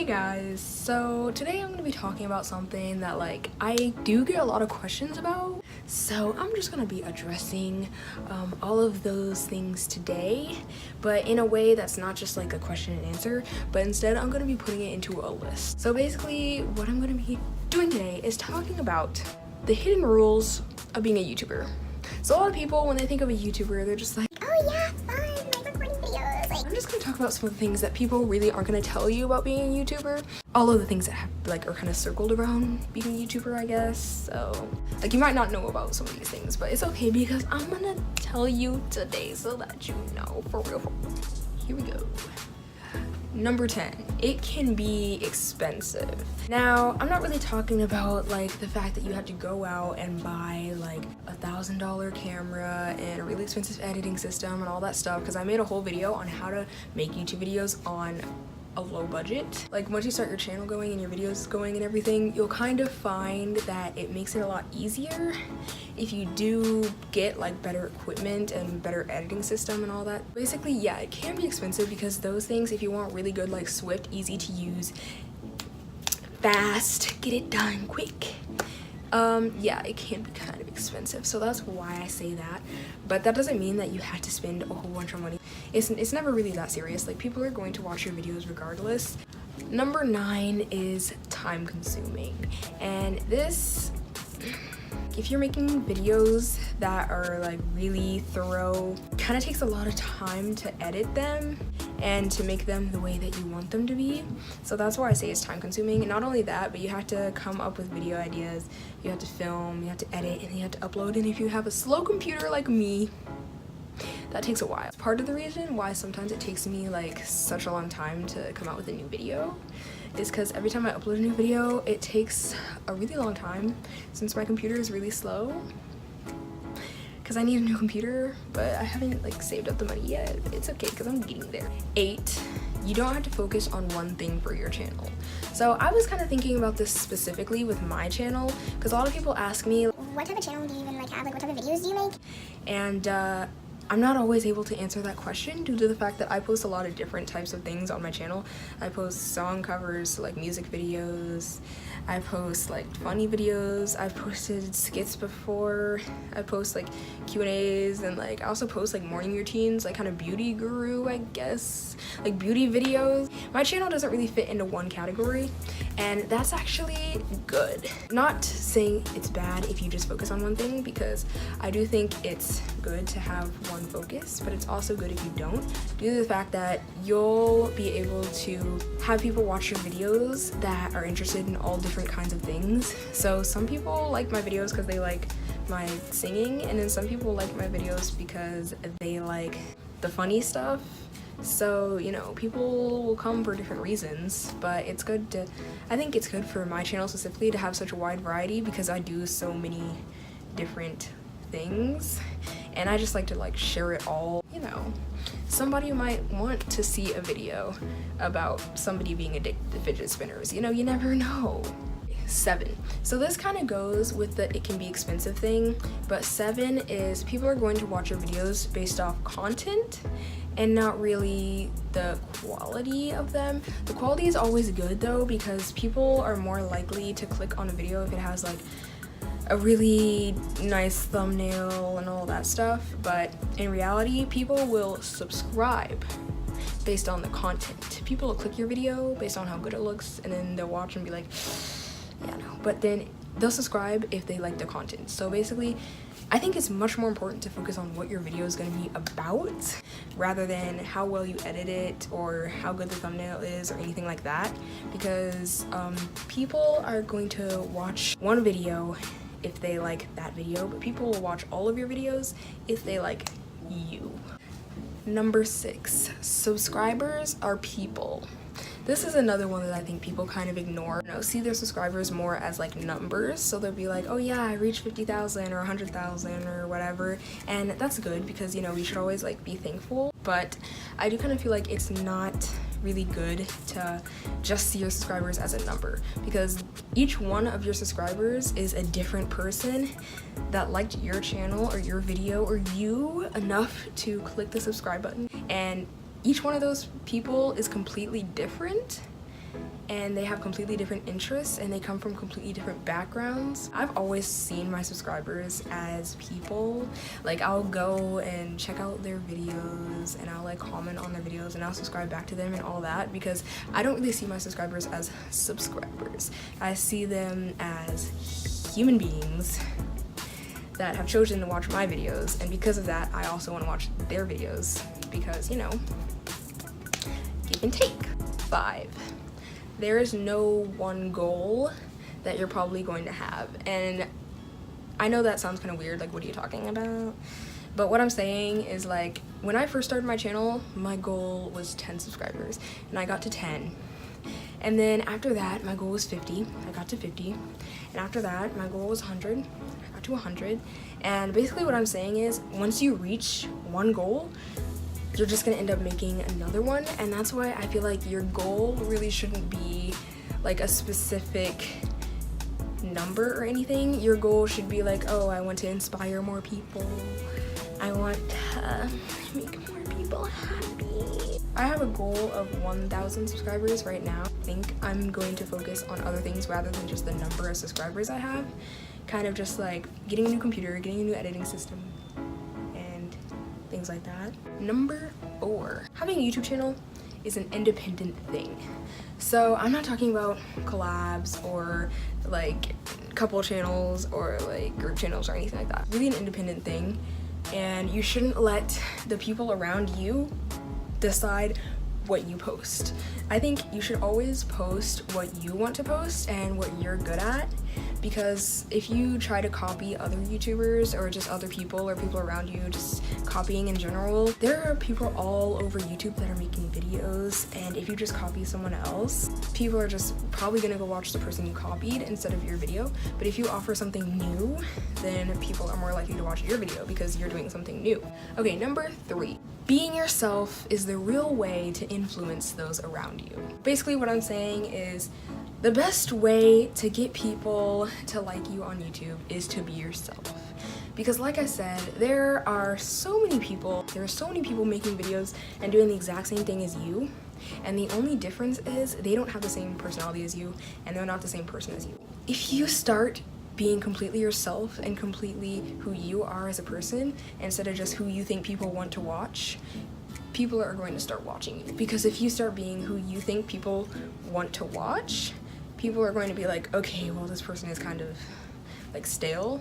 Hey guys, so today I'm going to be talking about something that I do get a lot of questions about. So I'm just going to be addressing all of those things today, but in a way that's not just like a question and answer, but instead I'm going to be putting it into a list. So basically what I'm going to be doing today is talking about the hidden rules of being a YouTuber. So a lot of people, when they think of a YouTuber, they're just like, oh yeah, it's fun, like recording videos. I'm just gonna talk about some of the things that people really aren't gonna tell you about being a YouTuber. All of the things that have, are kind of circled around being a YouTuber, I guess. So you might not know about some of these things, but it's okay because I'm gonna tell you today so that you know for real. Here we go. Number 10, it can be expensive. Now, I'm not really talking about the fact that you have to go out and buy $1,000 camera and a really expensive editing system and all that stuff, because I made a whole video on how to make YouTube videos on a low budget. Once you start your channel going and your videos going and everything, you'll kind of find that it makes it a lot easier if you do get better equipment and better editing system and all that. Basically, yeah, it can be expensive because those things, if you want really good, swift, easy to use, fast, get it done quick, yeah, it can be kind of expensive. So that's why I say that, but that doesn't mean that you have to spend a whole bunch of money. It's never really that serious. People are going to watch your videos regardless. Number 9 is time consuming, and this, if you're making videos that are really thorough, kind of takes a lot of time to edit them and to make them the way that you want them to be. So that's why I say it's time consuming. And not only that, but you have to come up with video ideas, you have to film, you have to edit, and you have to upload. And if you have a slow computer like me, that takes a while. It's part of the reason why sometimes it takes me such a long time to come out with a new video is because every time I upload a new video, it takes a really long time since my computer is really slow. Because I need a new computer, but I haven't saved up the money yet. It's okay because I'm getting there. 8, you don't have to focus on one thing for your channel. So I was kind of thinking about this specifically with my channel, because a lot of people ask me, what type of channel do you even have? What type of videos do you make? And I'm not always able to answer that question due to the fact that I post a lot of different types of things on my channel. I post song covers, music videos. I post funny videos. I've posted skits before. I post Q&As, and I also post morning routines, kind of beauty guru, I guess, beauty videos. My channel doesn't really fit into one category, and that's actually good. Not saying it's bad if you just focus on one thing, because I do think it's good to have one focus, but it's also good if you don't, due to the fact that you'll be able to have people watch your videos that are interested in all different kinds of things. So some people like my videos because they like my singing, and then some people like my videos because they like the funny stuff. So, people will come for different reasons, but it's good to, I think it's good for my channel specifically to have such a wide variety, because I do so many different things, and I just like to share it all. Somebody might want to see a video about somebody being addicted to fidget spinners, you never know. 7, so this kind of goes with the it can be expensive thing, but 7 is people are going to watch your videos based off content and not really the quality of them. The quality is always good though, because people are more likely to click on a video if it has a really nice thumbnail and all that stuff, but in reality, people will subscribe based on the content. People will click your video based on how good it looks, and then they'll watch and be like, yeah, no, but then they'll subscribe if they like the content. So basically, I think it's much more important to focus on what your video is going to be about rather than how well you edit it or how good the thumbnail is or anything like that, because people are going to watch one video if they like that video, but people will watch all of your videos if they like you. Number 6, subscribers are people. This is another one that I think people kind of ignore. See their subscribers more as numbers, so they'll be like, oh yeah, I reached 50,000 or 100,000 or whatever, and that's good because we should always be thankful. But I do kind of feel like it's not really good to just see your subscribers as a number, because each one of your subscribers is a different person that liked your channel or your video or you enough to click the subscribe button, and each one of those people is completely different. and they have completely different interests and they come from completely different backgrounds. I've always seen my subscribers as people. Like, I'll go and check out their videos and I'll like comment on their videos and I'll subscribe back to them and all that, because I don't really see my subscribers as subscribers. I see them as human beings that have chosen to watch my videos, and because of that I also want to watch their videos, because, you know, give and take. 5. There is no one goal that you're probably going to have. And I know that sounds kind of weird, like, what are you talking about? But what I'm saying is, like, when I first started my channel, my goal was 10 subscribers, and I got to 10. And then after that, my goal was 50. I got to 50. And after that, my goal was 100. I got to 100. And basically what I'm saying is, once you reach one goal, you're just gonna end up making another one. And that's why I feel like your goal really shouldn't be like a specific number or anything. Your goal should be like, oh, I want to inspire more people. I want to make more people happy. I have a goal of 1,000 subscribers right now. I think I'm going to focus on other things rather than just the number of subscribers I have. Kind of just like getting a new computer, getting a new editing system, things like that. Number 4, having a YouTube channel is an independent thing. So I'm not talking about collabs or like couple channels or like group channels or anything like that. Really an independent thing, and you shouldn't let the people around you decide what you post. I think you should always post what you want to post and what you're good at, because if you try to copy other YouTubers or just other people or people around you, just copying in general, there are people all over YouTube that are making videos, and if you just copy someone else, people are just probably gonna go watch the person you copied instead of your video. But if you offer something new, then people are more likely to watch your video because you're doing something new. Okay, number 3. Being yourself is the real way to influence those around you. Basically what I'm saying is, the best way to get people to like you on YouTube is to be yourself. Because like I said, there are so many people making videos and doing the exact same thing as you, and the only difference is they don't have the same personality as you and they're not the same person as you. If you start being completely yourself and completely who you are as a person instead of just who you think people want to watch, people are going to start watching you. Because if you start being who you think people want to watch, people are going to be like, okay, well, this person is kind of like stale.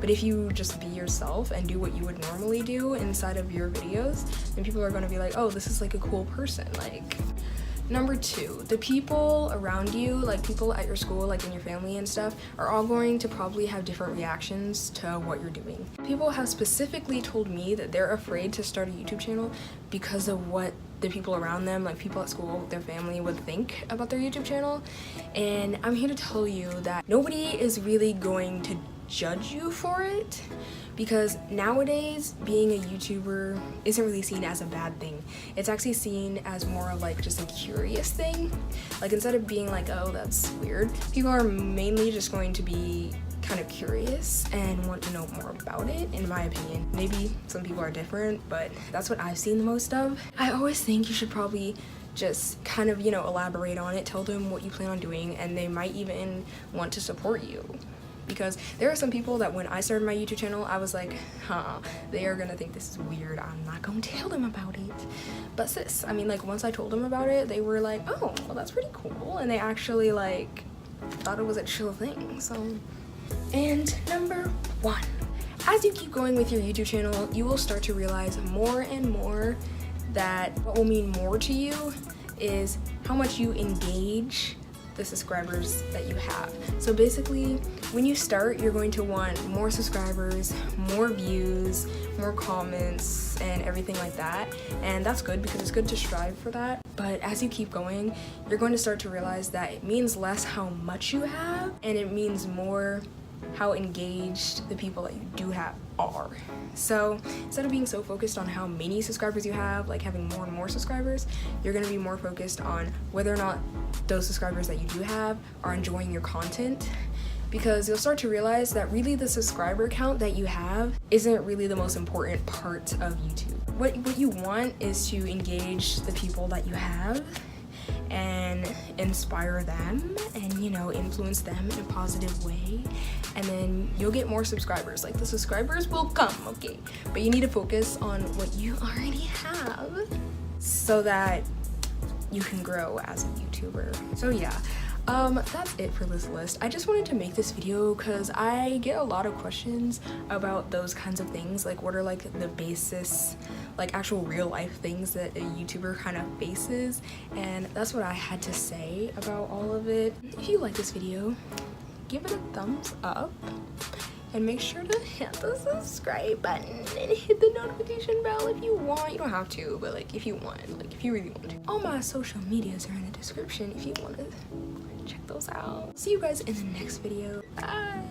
But if you just be yourself and do what you would normally do inside of your videos, then people are going to be like, oh, this is like a cool person. Like, number 2, the people around you, like people at your school, like in your family and stuff, are all going to probably have different reactions to what you're doing. People have specifically told me that they're afraid to start a YouTube channel because of what the people around them, like people at school, their family, would think about their YouTube channel. And I'm here to tell you that nobody is really going to judge you for it, because nowadays being a YouTuber isn't really seen as a bad thing. It's actually seen as more of like just a curious thing. Like, instead of being like, oh, that's weird, people are mainly just going to be kind of curious and want to know more about it, in my opinion. Maybe some people are different, but that's what I've seen the most of. I always think you should probably just kind of, you know, elaborate on it, tell them what you plan on doing, and they might even want to support you. Because there are some people that when I started my YouTube channel, I was like, they are gonna think this is weird, I'm not gonna tell them about it. But sis, I mean, like, once I told them about it, they were like, oh, well, that's pretty cool. And they actually, like, thought it was a chill thing, so. And number 1, as you keep going with your YouTube channel, you will start to realize more and more that what will mean more to you is how much you engage the subscribers that you have. So basically, when you start, you're going to want more subscribers, more views, more comments, and everything like that. And that's good, because it's good to strive for that. But as you keep going, you're going to start to realize that it means less how much you have, and it means more how engaged the people that you do have are. So instead of being so focused on how many subscribers you have, like having more and more subscribers, you're going to be more focused on whether or not those subscribers that you do have are enjoying your content. Because you'll start to realize that really the subscriber count that you have isn't really the most important part of YouTube. What you want is to engage the people that you have and inspire them and, you know, influence them in a positive way, and then you'll get more subscribers. Like, the subscribers will come, okay, but you need to focus on what you already have so that you can grow as a YouTuber. So yeah, that's it for this list. I just wanted to make this video because I get a lot of questions about those kinds of things, like what are like the basis, like actual real life things that a YouTuber kind of faces, and that's what I had to say about all of it. If you like this video, give it a thumbs up and make sure to hit the subscribe button and hit the notification bell if you want. You don't have to, but like if you want, like if you really want to. All my social medias are in the description if you want to check those out. See you guys in the next video. Bye.